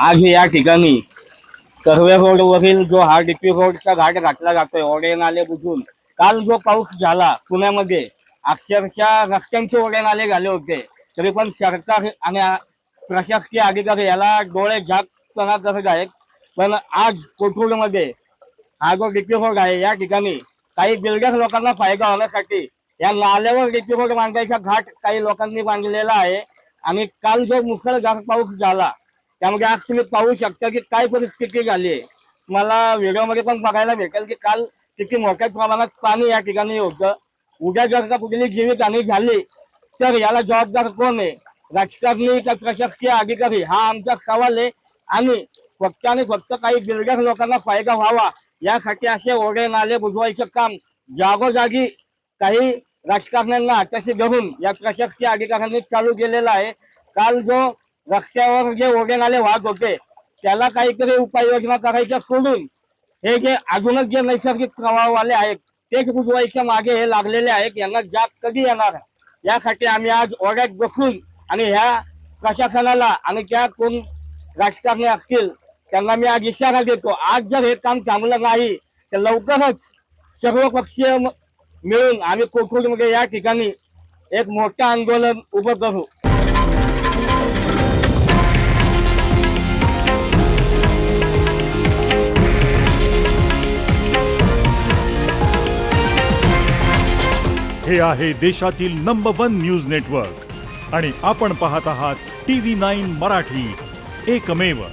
आज या ठिकाणी कर्वे रोडवरील जो हा डीपी रोडचा घाट घातला जातोय ओढे नाले बुजून, काल जो पाऊस झाला पुण्यामध्ये अक्षरशः रस्त्यांचे ओढे नाले झाले होते, तरी पण सरकार आणि प्रशासकीय अधिकारी याला डोळे झाकपणा करत आहेत. पण आज कोथरूडमध्ये हा जो डीपी रोड आहे या ठिकाणी काही बिल्डर लोकांना फायदा होण्यासाठी या नाल्यावर डीपी रोड बांधायचा घाट काही लोकांनी बांधलेला आहे. आणि काल जो मुसळधार पाऊस झाला त्यामध्ये आज तुम्ही पाहू शकता की काय परिस्थिती झाली आहे. मला व्हिडिओमध्ये पण बघायला भेटेल की काल किती मोठ्या प्रमाणात पाणी या ठिकाणी होतं. उद्या जर का कुठली जीवितहानी झाली तर याला जबाबदार कोण आहे, राजकारणी का प्रशासकीय अधिकारी, हा आमचा सवाल आहे. आणि फक्त काही बिल्डर लोकांना फायदा व्हावा यासाठी असे ओढे नाले बुजवायचं काम जागोजागी काही राजकारण्यांना हाताशी धरून या प्रशासकीय अधिकाऱ्यांनी चालू केलेलं आहे. काल जो रस्त्यावर जे ओढे नाले वाहत होते त्याला काहीतरी उपाययोजना करायच्या सोडून हे जे अजूनच जे नैसर्गिक प्रवाहवाले आहेत तेच बुजवायच्या मागे हे लागलेले आहेत. यांना जाग कधी येणार यासाठी आम्ही आज ओढ्यात बसून आणि ह्या प्रशासनाला आणि त्या कोण राजकारणी असतील त्यांना मी आज इशारा देतो, आज जर हे काम थांबलं नाही तर लवकरच सर्व पक्षीय मिळून आम्ही कोथरूडमध्ये या ठिकाणी एक मोठं आंदोलन उभं करू. हे आहे देशातील नंबर 1 न्यूज नेटवर्क आणि आपण पाहत आहात TV9 मराठी, एकमेव.